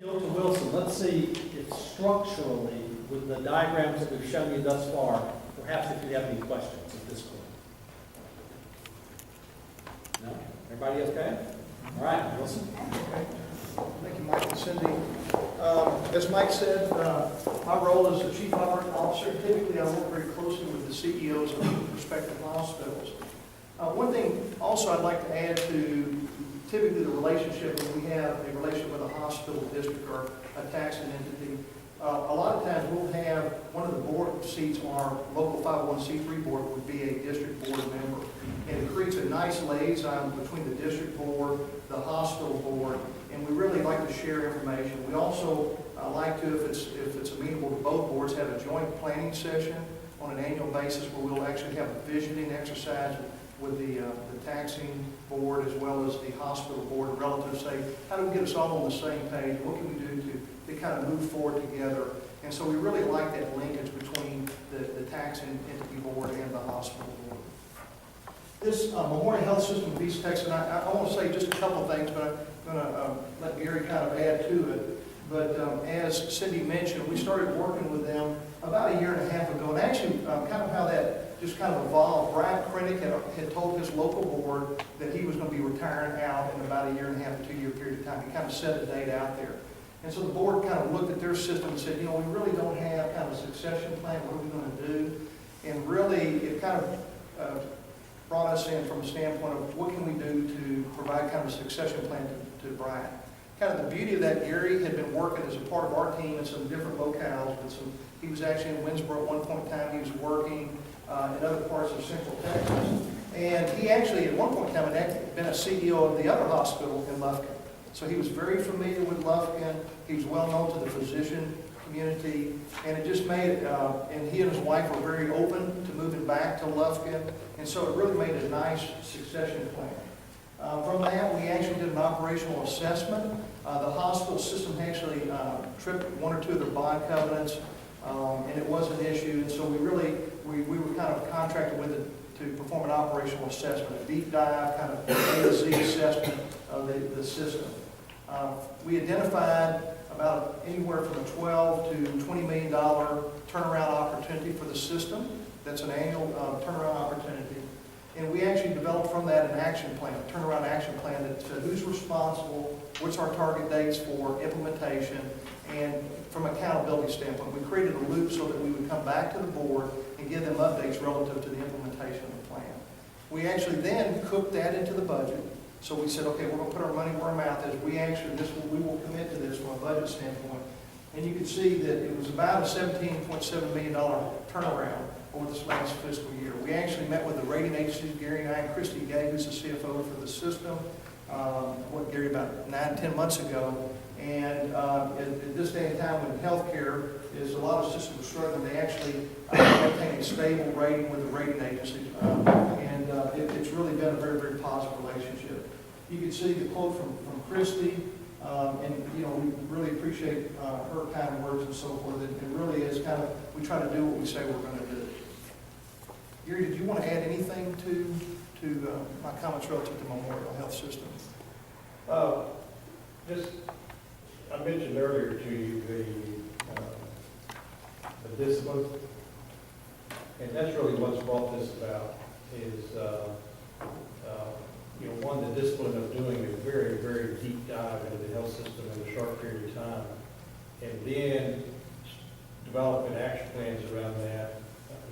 Go to Wilson, let's see if structurally, with the diagrams that we've shown you thus far, perhaps if you have any questions at this point. No? Everybody okay? All right, Wilson. Thank you, Mike and Cindy. As Mike said, my role as the Chief Operating Officer, typically I work very closely with the CEOs of the respective hospitals. One thing also I'd like to add to typically the relationship when we have a relationship with a hospital district or a taxing entity. A lot of times we'll have one of the board seats on our local 501c3 board would be a district board member. And it creates a nice liaison between the district board, the hospital board, and we really like to share information. We also like to, if it's amenable to both boards, have a joint planning session on an annual basis where we'll actually have a visioning exercise with the taxing board as well as the hospital board relative to say, how do we get us all on the same page? What can we do to kind of move forward together? And so we really like that linkage between the taxing entity board and the hospital board. This Memorial Health System of East Texas, and I want to say just a couple of things, but I'm going to let Gary kind of add to it. But as Cindy mentioned, we started working with them about a year and a half ago. And actually, kind of how that just kind of evolved, Brian Krennick had told his local board that he was going to be retiring out in about a year and a half to 2 year period of time. He kind of set a date out there. And so the board kind of looked at their system and said, you know, we really don't have kind of a succession plan. What are we going to do? And really, it kind of brought us in from a standpoint of what can we do to provide kind of a succession plan to Brian. Kind of the beauty of that, Gary had been working as a part of our team in some different locales. He was actually in Winsboro at one point in time. He was working in other parts of Central Texas. And he actually, at one point in time, had been a CEO of the other hospital in Lufkin. So he was very familiar with Lufkin. He was well known to the physician community. And it just made it, and he and his wife were very open to moving back to Lufkin. And so it really made a nice succession plan. From that, we actually did an operational assessment. The hospital system actually tripped one or two of their bond covenants, and it was an issue. And so we were kind of contracted with it to perform an operational assessment, a deep dive, kind of A to Z assessment of the system. We identified about anywhere from a $12 to $20 million turnaround opportunity for the system. That's an annual turnaround opportunity. And we actually developed from that an action plan, a turnaround action plan that said who's responsible, what's our target dates for implementation, and from an accountability standpoint, we created a loop so that we would come back to the board and give them updates relative to the implementation of the plan. We actually then cooked that into the budget. So we said, okay, we're going to put our money where our mouth is. We will commit to this from a budget standpoint. And you can see that it was about a $17.7 million turnaround over this last fiscal year. We actually met with the rating agencies, Gary and I, and Christy Gay, who's the CFO for the system, Gary, about 9-10 months ago. And at this day and time when healthcare is a lot of systems are struggling, they actually maintain a stable rating with the rating agencies. It's really been a very, very positive relationship. You can see the quote from Christy, and you know, we really appreciate her kind of words and so forth. It really is kind of, we try to do what we say we're going to do. Gary, did you want to add anything to my comments relative to Memorial Health System? I mentioned earlier to you the discipline, and that's really what's brought this about. Is one, the discipline of doing a very, very deep dive into the health system in a short period of time, and then developing action plans around that.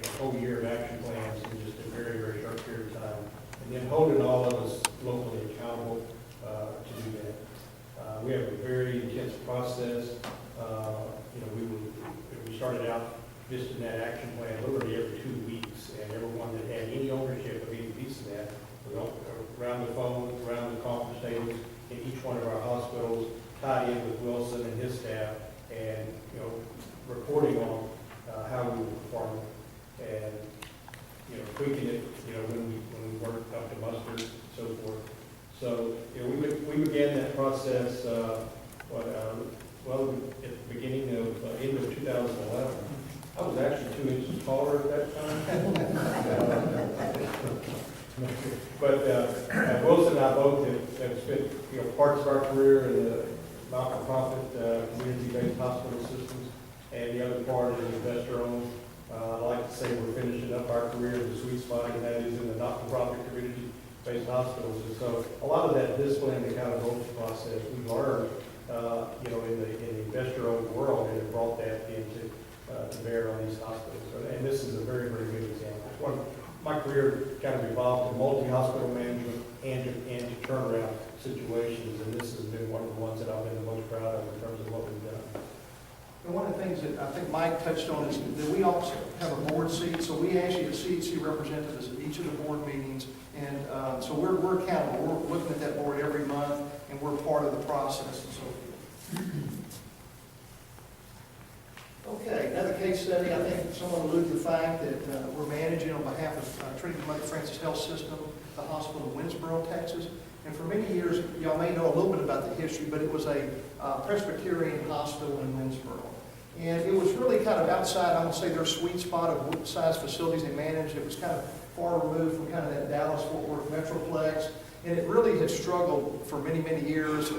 A whole year of action plans in just a very, very short period of time, and then holding all of us locally accountable to do that. We have a very intense process. We started out just in that action plan literally every 2 weeks, and everyone that had any ownership of any piece of that was around the phone, around the conference tables in each one of our hospitals, tied in with Wilson and his staff, and reporting on how we were performing, and tweaking it when we weren't up to muster, and so forth. So we began that process at the beginning of end of 2011. I was actually 2 inches taller at that time. But Wilson and I both have spent parts of our career in the not-for-profit, community-based hospital systems, and the other part is investor-owned. I like to say we're finishing up our career in the sweet spot, and that is in the not-for-profit community-based hospitals. And so a lot of that discipline and accountability process we learned, in the investor-owned world, and it brought that into to bear on these hospitals. And this is a very, very good example. My career kind of evolved in multi-hospital management and to turnaround situations, and this has been one of the ones that I've been the most proud of in terms of what we've done. And one of the things that I think Mike touched on is that we also have a board seat, so we actually have CHC representatives at each of the board meetings, and so we're accountable. We're looking at that board every month, and we're part of the process and so forth. Okay, another case study, I think someone alluded to the fact that we're managing on behalf of Trinity Mother Frances Health System, the hospital in Winsboro, Texas. And for many years, y'all may know a little bit about the history, but it was a Presbyterian hospital in Winsboro. And it was really kind of outside, I would say, their sweet spot of what size facilities they managed. It was kind of far removed from kind of that Dallas-Fort Worth metroplex. And it really had struggled for many, many years,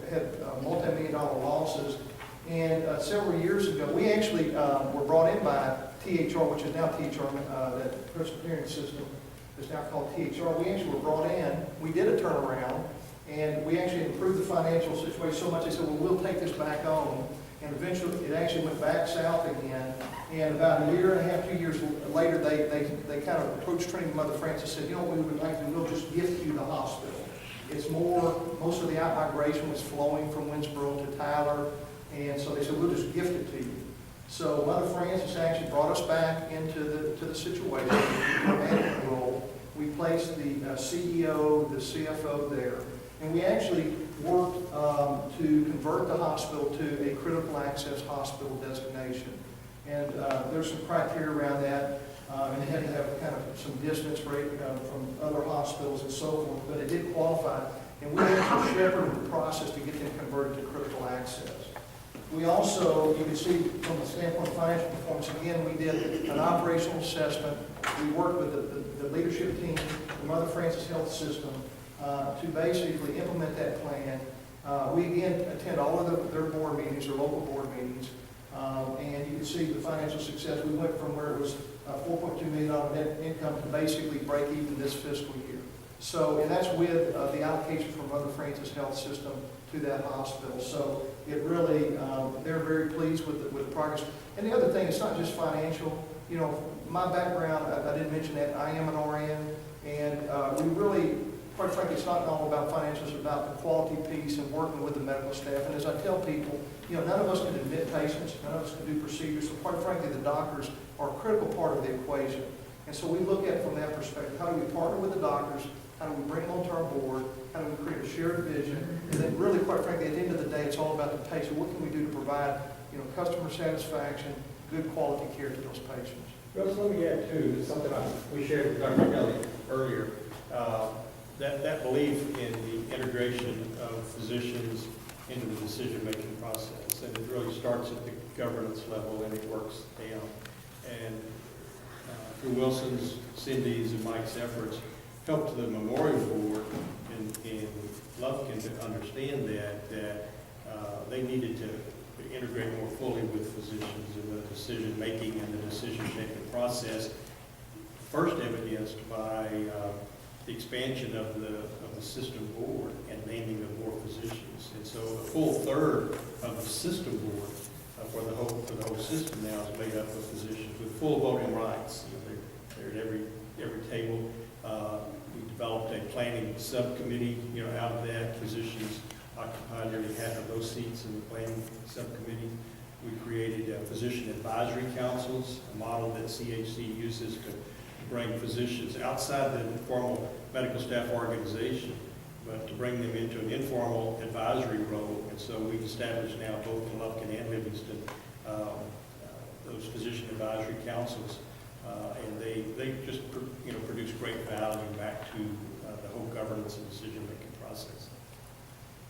had multi-million-dollar losses. And several years ago, we actually were brought in by THR, which is now THR, that Presbyterian system is now called THR. We actually were brought in, we did a turnaround, and we actually improved the financial situation so much, they said, well, we'll take this back on. And eventually, it actually went back south again. And about a year and a half, 2 years later, they kind of approached Trinity Mother Frances and said, what we would like to do, we'll just gift you the hospital. It's most of the out-migration was flowing from Winsboro to Tyler. And so they said, we'll just gift it to you. So Mother Frances actually brought us back into the situation, the management role. We placed the CEO, the CFO there. And we actually worked to convert the hospital to a critical access hospital designation. And there's some criteria around that. And it had to have kind of some distance from other hospitals and so forth. But it did qualify. And we actually shepherded the process to get them converted to critical access. We also, you can see from the standpoint of financial performance, again, we did an operational assessment. We worked with the leadership team, the Mother Frances Health System, to basically implement that plan. We again attend all of their board meetings, their local board meetings, and you can see the financial success. We went from where it was $4.2 million net income to basically break even this fiscal year. So, and that's with the allocation from Mother Frances Health System to that hospital. So it really, they're very pleased with the progress. And the other thing, it's not just financial. My background, I didn't mention that, I am an RN, and we really, quite frankly, it's not all about financials, it's about the quality piece and working with the medical staff. And as I tell people, none of us can admit patients, none of us can do procedures, so quite frankly, the doctors are a critical part of the equation. And so we look at it from that perspective. How do we partner with the doctors? How do we bring them onto our board? How do we create a shared vision? And then really, quite frankly, at the end of the day, it's all about the patient. What can we do to provide, customer satisfaction, good quality care to those patients? Russ, let me add too, something we shared with Dr. Kelly earlier, that belief in the integration of physicians into the decision-making process. And it really starts at the governance level and it works down. And through Wilson's, Cindy's, and Mike's efforts, helped the Memorial Board in Lufkin to understand that they needed to integrate more fully with physicians in the decision-making and the decision-making process, first evidenced by the expansion of the system board and naming of more physicians. And so a full third of the system board for the whole system now is made up of physicians with full voting rights. They're at every table. We developed a planning subcommittee, out of that. Physicians occupy nearly half of those seats in the planning subcommittee. We created physician advisory councils, a model that CHC uses to bring physicians outside the formal medical staff organization, but to bring them into an informal advisory role. And so we've established now both in Lufkin and Livingston those physician advisory councils. And they just produce great value back to the whole governance and decision-making process.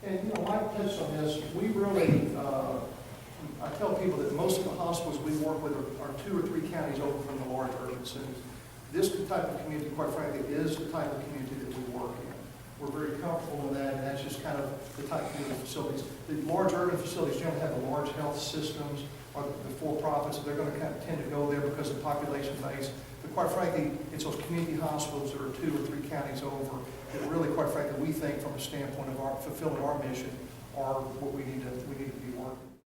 And Mike touched on this. We really, I tell people that most of the hospitals we work with are 2 or 3 counties over from the large urban centers. This type of community, quite frankly, is the type of community that we work in. We're very comfortable in that, and that's just kind of the type of facilities. The large urban facilities generally have the large health systems or the for-profits, so they're going to kind of tend to go there because of population base. But quite frankly, it's those community hospitals that are 2 or 3 counties over that really, quite frankly, we think from a standpoint of fulfilling our mission are what we need to be working.